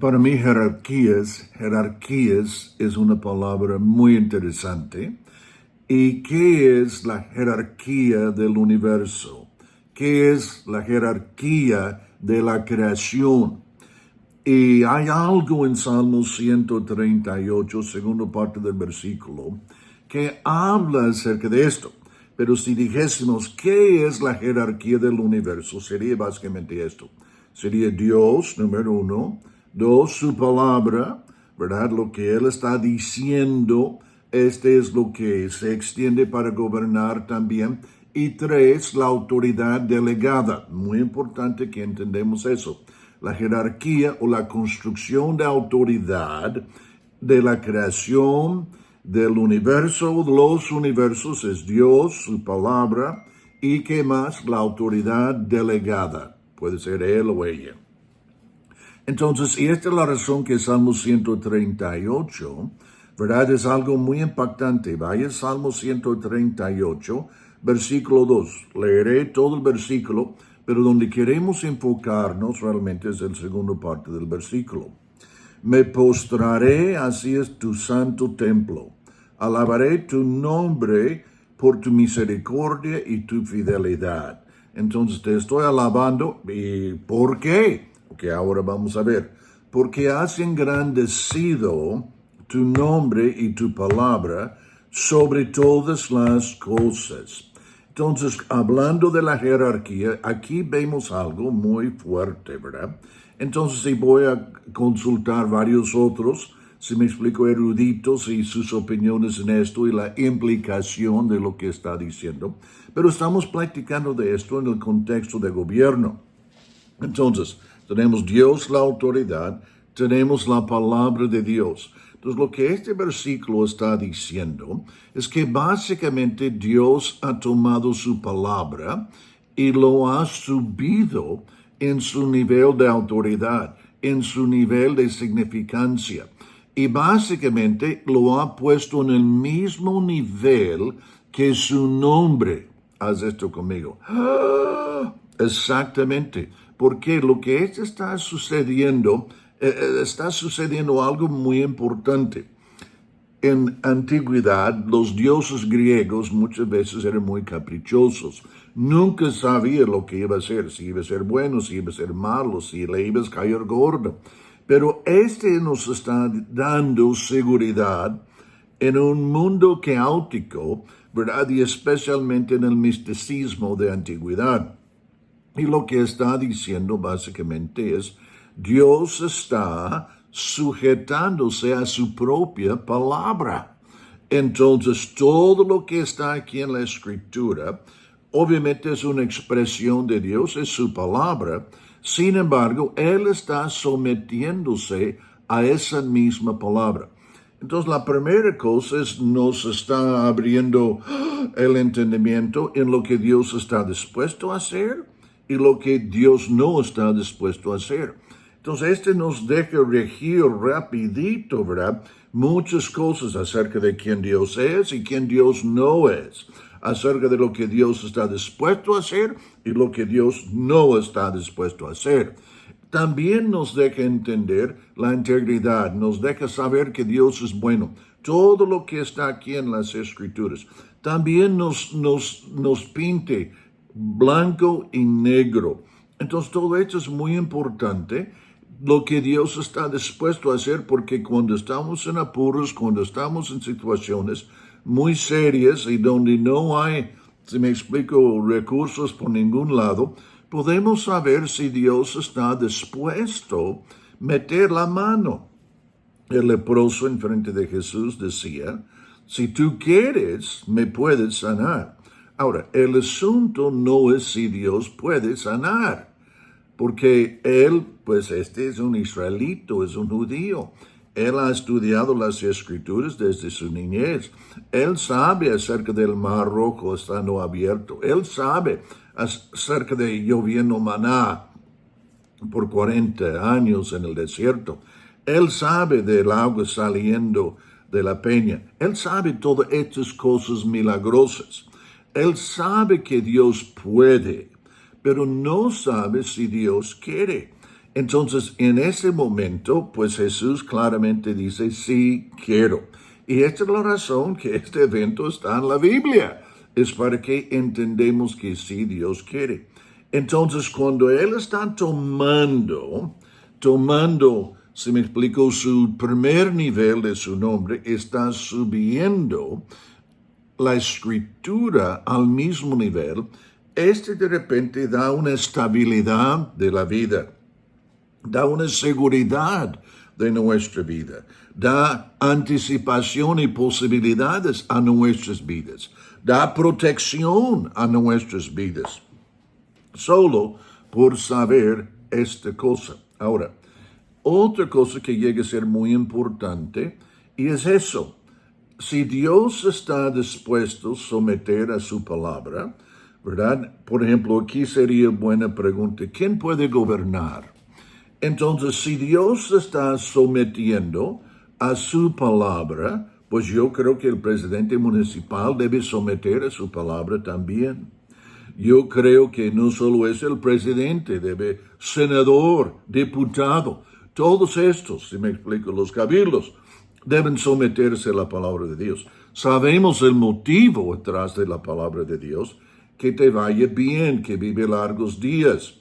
Para mí, jerarquías es una palabra muy interesante. ¿Y qué es la jerarquía del universo? ¿Qué es la jerarquía de la creación? Y hay algo en Salmo 138, segunda parte del versículo, que habla acerca de esto. Pero si dijésemos, ¿qué es la jerarquía del universo? Sería básicamente esto. Sería Dios, número uno. Dos, su palabra, ¿verdad? Lo que Él está diciendo, este es lo que se extiende para gobernar también. Y tres, la autoridad delegada. Muy importante que entendamos eso. La jerarquía o la construcción de autoridad de la creación del universo, los universos, es Dios, su palabra, y qué más, la autoridad delegada. Puede ser él o ella. Entonces, y esta es la razón que Salmo 138, ¿verdad? Es algo muy impactante. Vaya Salmo 138, versículo 2. Leeré todo el versículo, pero donde queremos enfocarnos realmente es el segundo parte del versículo. Me postraré, así es tu santo templo. Alabaré tu nombre por tu misericordia y tu fidelidad. Entonces te estoy alabando. ¿Y por qué? Que ahora vamos a ver. Porque has engrandecido tu nombre y tu palabra sobre todas las cosas. Entonces, hablando de la jerarquía, aquí vemos algo muy fuerte, ¿verdad? Entonces, si voy a consultar varios otros, si me explico, eruditos y sus opiniones en esto y la implicación de lo que está diciendo. Pero estamos platicando de esto en el contexto de gobierno. Entonces, tenemos Dios, la autoridad, tenemos la palabra de Dios. Entonces, lo que este versículo está diciendo es que básicamente Dios ha tomado su palabra y lo ha subido en su nivel de autoridad, en su nivel de significancia. Y básicamente lo ha puesto en el mismo nivel que su nombre. Haz esto conmigo. Exactamente, porque lo que está sucediendo algo muy importante. En antigüedad, los dioses griegos muchas veces eran muy caprichosos. Nunca sabía lo que iba a ser, si iba a ser bueno, si iba a ser malo, si le iba a caer gordo. Pero nos está dando seguridad en un mundo caótico, ¿verdad? Y especialmente en el misticismo de antigüedad. Y lo que está diciendo básicamente es, Dios está sujetándose a su propia palabra. Entonces, todo lo que está aquí en la escritura, obviamente es una expresión de Dios, es su palabra. Sin embargo, Él está sometiéndose a esa misma palabra. Entonces, la primera cosa es, nos está abriendo el entendimiento en lo que Dios está dispuesto a hacer y lo que Dios no está dispuesto a hacer. Entonces, nos deja regir rapidito, ¿verdad? Muchas cosas acerca de quién Dios es y quién Dios no es, acerca de lo que Dios está dispuesto a hacer y lo que Dios no está dispuesto a hacer. También nos deja entender la integridad, nos deja saber que Dios es bueno. Todo lo que está aquí en las Escrituras. También nos pinte blanco y negro. Entonces todo esto es muy importante, lo que Dios está dispuesto a hacer, porque cuando estamos en apuros, cuando estamos en situaciones muy serias y donde no hay, si me explico, recursos por ningún lado, podemos saber si Dios está dispuesto a meter la mano. El leproso en frente de Jesús decía, si tú quieres, me puedes sanar. Ahora, el asunto no es si Dios puede sanar, porque él, pues es un israelito, es un judío. Él ha estudiado las escrituras desde su niñez. Él sabe acerca del mar rojo estando abierto. Él sabe acerca de lloviendo maná por 40 años en el desierto. Él sabe del agua saliendo de la peña. Él sabe todas estas cosas milagrosas. Él sabe que Dios puede, pero no sabe si Dios quiere. Entonces, en ese momento, pues Jesús claramente dice, sí quiero. Y esta es la razón que este evento está en la Biblia. Es para que entendamos que sí Dios quiere. Entonces, cuando Él está tomando, si me explico, su primer nivel de su nombre, está subiendo la escritura al mismo nivel. De repente da una estabilidad de la vida, da una seguridad de nuestra vida, da anticipación y posibilidades a nuestras vidas, da protección a nuestras vidas, solo por saber esta cosa. Ahora, otra cosa que llega a ser muy importante, y es eso: si Dios está dispuesto a someter a su palabra, ¿verdad? Por ejemplo, aquí sería buena pregunta: ¿quién puede gobernar? Entonces, si Dios está sometiendo a su palabra, pues yo creo que el presidente municipal debe someter a su palabra también. Yo creo que no solo es el presidente, debe senador, diputado, todos estos, si me explico, los cabildos, deben someterse a la palabra de Dios. Sabemos el motivo detrás de la palabra de Dios: que te vaya bien, que vive largos días.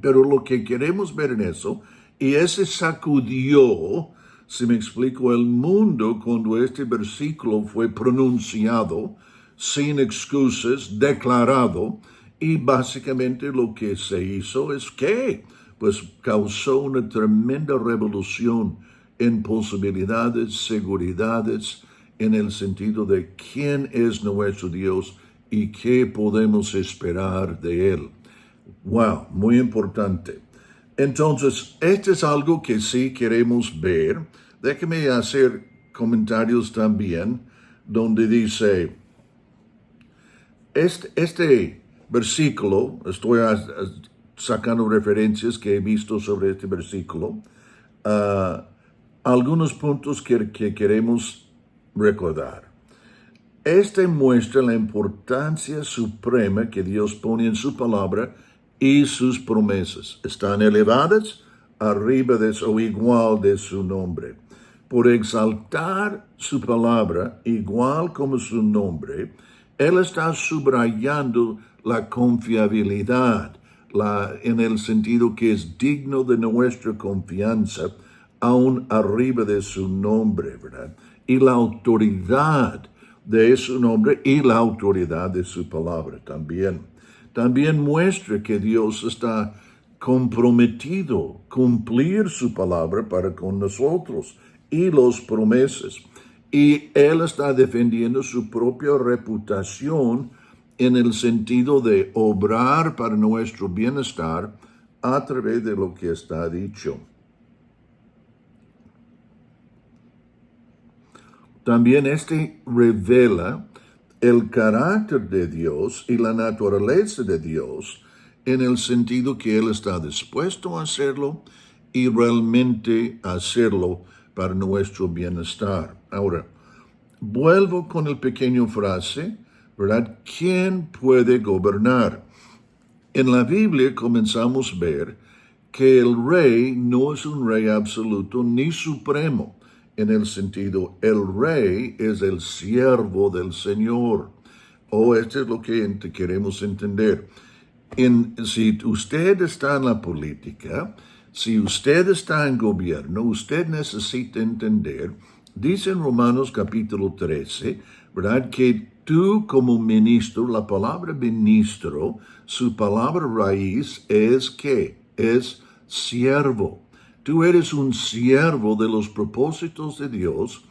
Pero lo que queremos ver en eso, y ese sacudió, si me explico, el mundo cuando este versículo fue pronunciado, sin excusas, declarado, y básicamente lo que se hizo es que, pues, causó una tremenda revolución en posibilidades, seguridades, en el sentido de quién es nuestro Dios y qué podemos esperar de Él. Wow, muy importante. Entonces, esto es algo que sí queremos ver. Déjeme hacer comentarios también, donde dice, este versículo, estoy sacando referencias que he visto sobre este versículo, algunos puntos que queremos recordar. Este muestra la importancia suprema que Dios pone en su palabra y sus promesas. Están elevadas arriba de o igual de su nombre. Por exaltar su palabra igual como su nombre, Él está subrayando la confiabilidad, en el sentido que es digno de nuestra confianza, aún arriba de su nombre, ¿verdad? Y la autoridad de su nombre y la autoridad de su palabra también. También muestra que Dios está comprometido a cumplir su palabra para con nosotros y los promesas. Y Él está defendiendo su propia reputación en el sentido de obrar para nuestro bienestar a través de lo que está dicho. También revela el carácter de Dios y la naturaleza de Dios, en el sentido que Él está dispuesto a hacerlo y realmente hacerlo para nuestro bienestar. Ahora, vuelvo con el pequeño frase, ¿verdad? ¿Quién puede gobernar? En la Biblia comenzamos a ver que el rey no es un rey absoluto ni supremo, en el sentido, el rey es el siervo del Señor. Esto es lo que queremos entender. Si usted está en la política, si usted está en gobierno, usted necesita entender, dice en Romanos capítulo 13, ¿verdad?, que tú como ministro, la palabra ministro, su palabra raíz es ¿qué? Es siervo. Tú eres un siervo de los propósitos de Dios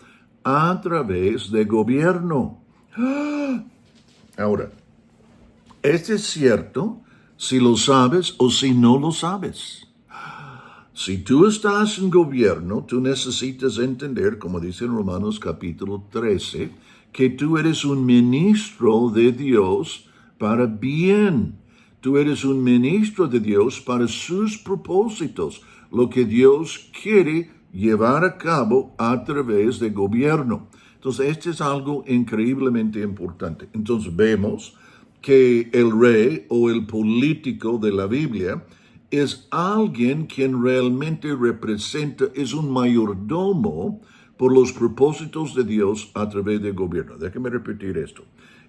a través de gobierno. Ahora, esto es cierto si lo sabes o si no lo sabes. Si tú estás en gobierno, tú necesitas entender, como dice en Romanos capítulo 13, que tú eres un ministro de Dios para bien. Tú eres un ministro de Dios para sus propósitos, lo que Dios quiere llevar a cabo a través de gobierno. Entonces, esto es algo increíblemente importante. Entonces, vemos que el rey o el político de la Biblia es alguien quien realmente representa, es un mayordomo por los propósitos de Dios a través del gobierno. Déjeme repetir esto.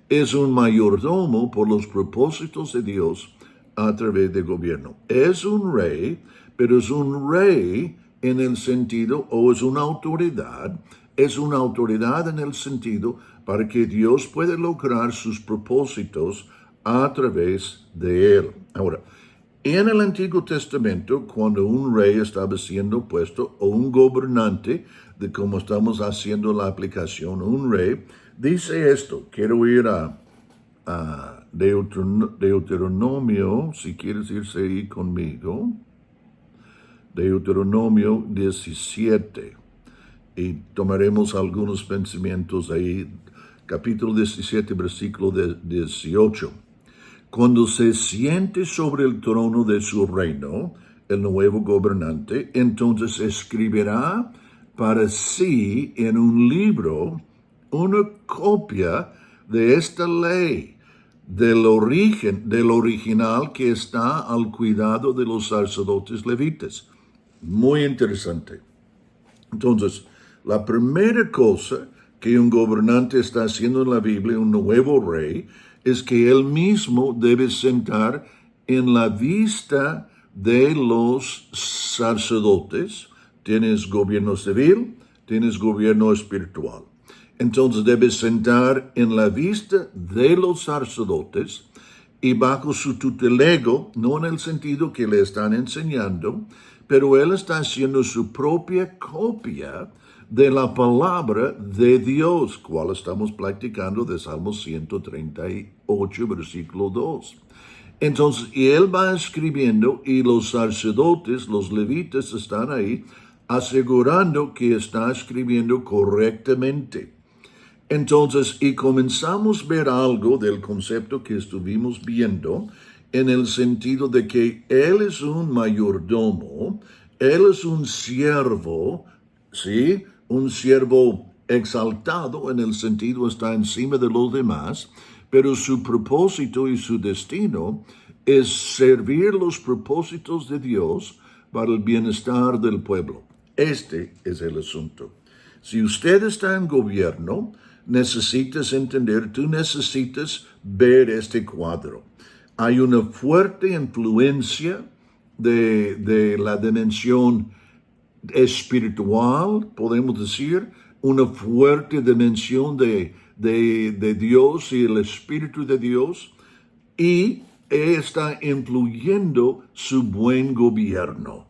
Es un mayordomo por los propósitos de Dios a través del gobierno. Es un rey, pero es un rey en el sentido, o es una autoridad en el sentido para que Dios pueda lograr sus propósitos a través de él. Ahora, en el Antiguo Testamento, cuando un rey estaba siendo puesto, o un gobernante, de cómo estamos haciendo la aplicación, un rey, dice esto. Quiero ir a Deuteronomio, si quieres irse ahí conmigo. Deuteronomio 17. Y tomaremos algunos pensamientos ahí. Capítulo 17, versículo 18. Cuando se siente sobre el trono de su reino, el nuevo gobernante, entonces escribirá para sí en un libro una copia de esta ley, del original que está al cuidado de los sacerdotes levitas. Muy interesante. Entonces, la primera cosa que un gobernante está haciendo en la Biblia, un nuevo rey, es que él mismo debe sentar en la vista de los sacerdotes. Tienes gobierno civil, tienes gobierno espiritual. Entonces debe sentar en la vista de los sacerdotes y bajo su tutelego, no en el sentido que le están enseñando, pero él está haciendo su propia copia de la palabra de Dios, cual estamos practicando de Salmo 138, versículo 2. Entonces, y él va escribiendo y los sacerdotes, los levitas están ahí asegurando que está escribiendo correctamente. Entonces, y comenzamos a ver algo del concepto que estuvimos viendo en el sentido de que él es un mayordomo, él es un siervo, ¿sí? Un siervo exaltado en el sentido está encima de los demás, pero su propósito y su destino es servir los propósitos de Dios para el bienestar del pueblo. Este es el asunto. Si usted está en gobierno, necesitas entender, tú necesitas ver este cuadro. Hay una fuerte influencia de la dimensión espiritual, podemos decir, una fuerte dimensión de Dios y el Espíritu de Dios, y está influyendo su buen gobierno.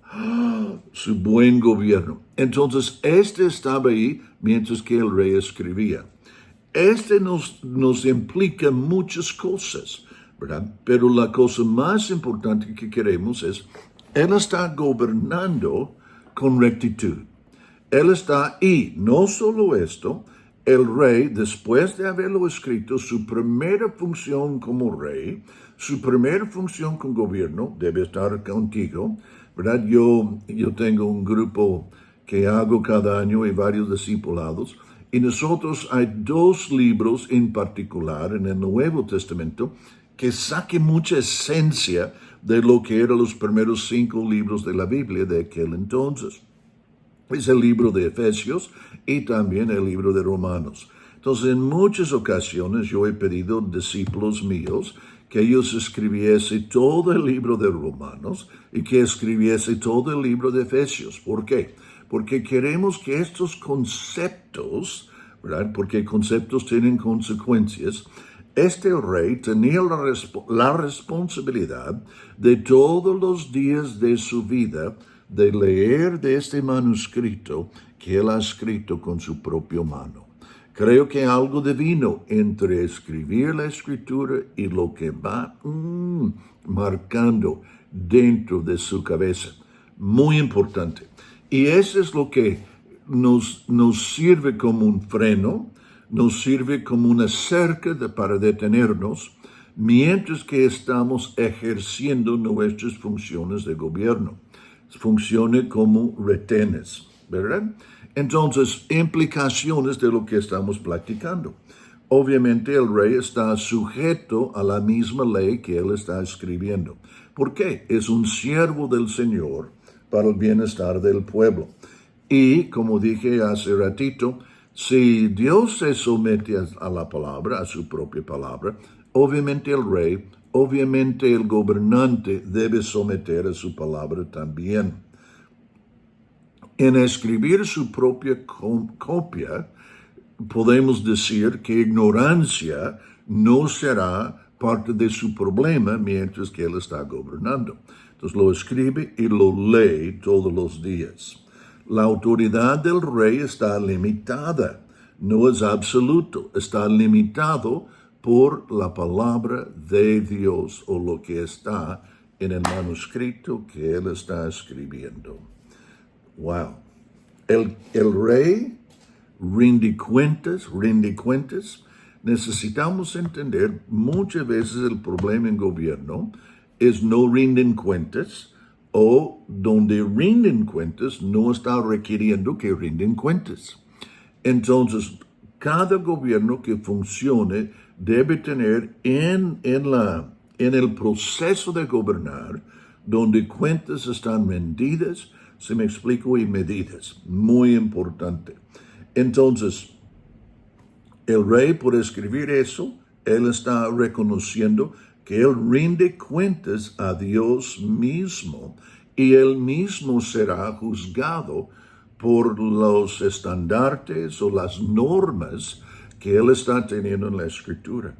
Su buen gobierno. Entonces, este estaba ahí mientras que el rey escribía. Este nos implica muchas cosas, ¿verdad? Pero la cosa más importante que queremos es, él está gobernando con rectitud. Él está, y no solo esto, el rey, después de haberlo escrito, su primera función como rey, su primera función con gobierno, debe estar contigo, ¿verdad? Yo tengo un grupo que hago cada año y varios discipulados, y nosotros hay dos libros en particular en el Nuevo Testamento que saquen mucha esencia de lo que eran los primeros 5 libros de la Biblia de aquel entonces. Es el libro de Efesios y también el libro de Romanos. Entonces, en muchas ocasiones yo he pedido a discípulos míos que ellos escribiesen todo el libro de Romanos y que escribiese todo el libro de Efesios. ¿Por qué? Porque queremos que estos conceptos, ¿verdad? Porque conceptos tienen consecuencias. Este rey tenía la responsabilidad de todos los días de su vida de leer de este manuscrito que él ha escrito con su propia mano. Creo que algo divino entre escribir la escritura y lo que va marcando dentro de su cabeza. Muy importante. Y eso es lo que nos sirve como un freno, nos sirve como una cerca para detenernos mientras que estamos ejerciendo nuestras funciones de gobierno. Funcione como retenes, ¿verdad? Entonces, implicaciones de lo que estamos practicando. Obviamente el rey está sujeto a la misma ley que él está escribiendo. ¿Por qué? Es un siervo del Señor para el bienestar del pueblo. Y como dije hace ratito, si Dios se somete a la palabra, a su propia palabra, obviamente el rey, obviamente el gobernante debe someter a su palabra también. En escribir su propia copia, podemos decir que ignorancia no será parte de su problema mientras que él está gobernando. Entonces lo escribe y lo lee todos los días. La autoridad del rey está limitada, no es absoluto, está limitado por la palabra de Dios o lo que está en el manuscrito que él está escribiendo. Wow. El rey rinde cuentas. Necesitamos entender muchas veces el problema en gobierno es no rinden cuentas, o donde rinden cuentas no está requiriendo que rinden cuentas. Entonces, cada gobierno que funcione debe tener en el proceso de gobernar, donde cuentas están rendidas, se me explico, y medidas. Muy importante. Entonces, el rey, por escribir eso, él está reconociendo que él rinde cuentas a Dios mismo y él mismo será juzgado por los estandartes o las normas que él está teniendo en la escritura.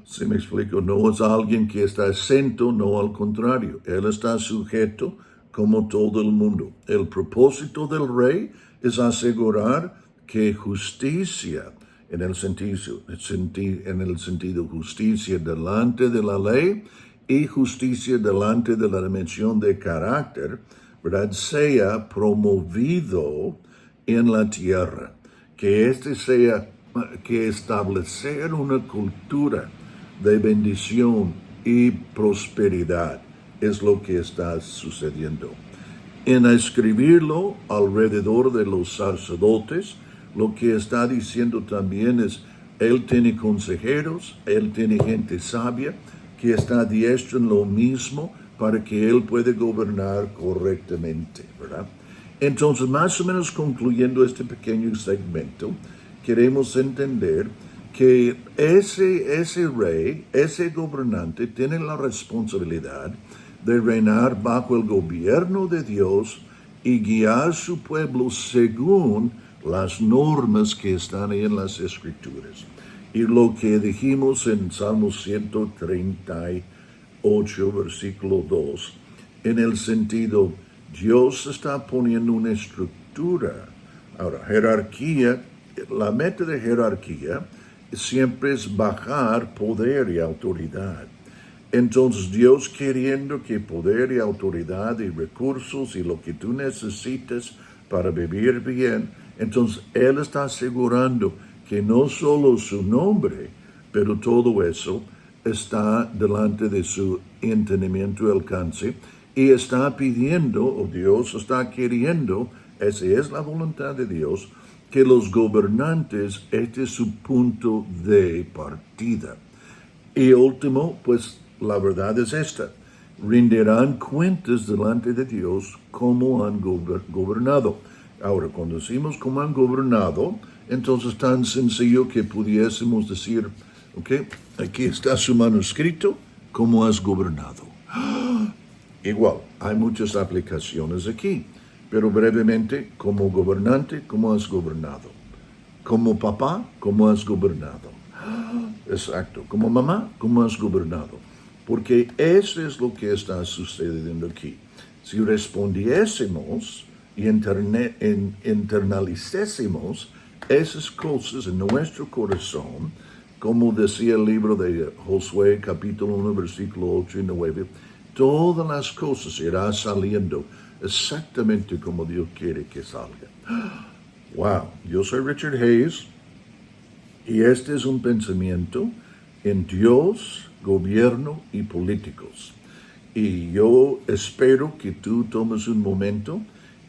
Si me explico, no es alguien que está exento, no, al contrario, él está sujeto como todo el mundo. El propósito del rey es asegurar que justicia, en el sentido justicia delante de la ley y justicia delante de la dimensión de carácter, ¿verdad?, sea promovido en la tierra. Que que establecer una cultura de bendición y prosperidad es lo que está sucediendo. En escribirlo alrededor de los sacerdotes, lo que está diciendo también es, él tiene consejeros, él tiene gente sabia que está diestra en lo mismo para que él pueda gobernar correctamente, ¿verdad? Entonces, más o menos concluyendo este pequeño segmento, queremos entender que ese rey, ese gobernante, tiene la responsabilidad de reinar bajo el gobierno de Dios y guiar su pueblo según las normas que están ahí en las Escrituras. Y lo que dijimos en Salmo 138, versículo 2, en el sentido, Dios está poniendo una estructura. Ahora, jerarquía, la meta de jerarquía siempre es bajar poder y autoridad. Entonces, Dios, queriendo que poder y autoridad y recursos y lo que tú necesites para vivir bien, entonces Él está asegurando que no solo su nombre, pero todo eso está delante de su entendimiento y alcance, y está pidiendo, o Dios está queriendo, esa es la voluntad de Dios, que los gobernantes, este es su punto de partida. Y último, pues la verdad es esta: rendirán cuentas delante de Dios como han gobernado. Ahora, cuando decimos cómo han gobernado, entonces tan sencillo que pudiésemos decir, ok, aquí está su manuscrito, ¿cómo has gobernado? Igual, hay muchas aplicaciones aquí, pero brevemente, como gobernante, ¿cómo has gobernado? Como papá, ¿cómo has gobernado? Exacto, como mamá, ¿cómo has gobernado? Porque eso es lo que está sucediendo aquí. Si respondiésemos y internalicésemos esas cosas en nuestro corazón, como decía el libro de Josué, capítulo 1, versículo 8 y 9, todas las cosas irán saliendo exactamente como Dios quiere que salgan. Wow, yo soy Richard Hayes y este es un pensamiento en Dios, gobierno y políticos. Y yo espero que tú tomes un momento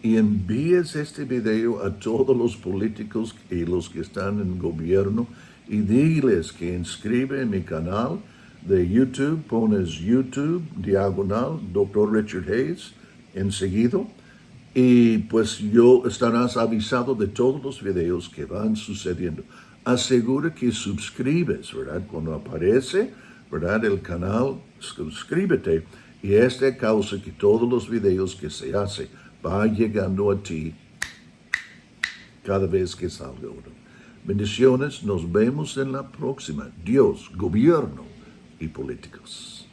y envíes este video a todos los políticos y los que están en gobierno y diles que inscribe en mi canal de YouTube, pones YouTube, diagonal, Dr. Richard Hayes, enseguida. Y pues estarás avisado de todos los videos que van sucediendo. Asegura que suscribes, ¿verdad? Cuando aparece, ¿verdad? El canal, suscríbete. Y esta causa que todos los videos que se hacen va llegando a ti cada vez que salga uno. Bendiciones, nos vemos en la próxima. Dios, gobierno y políticos.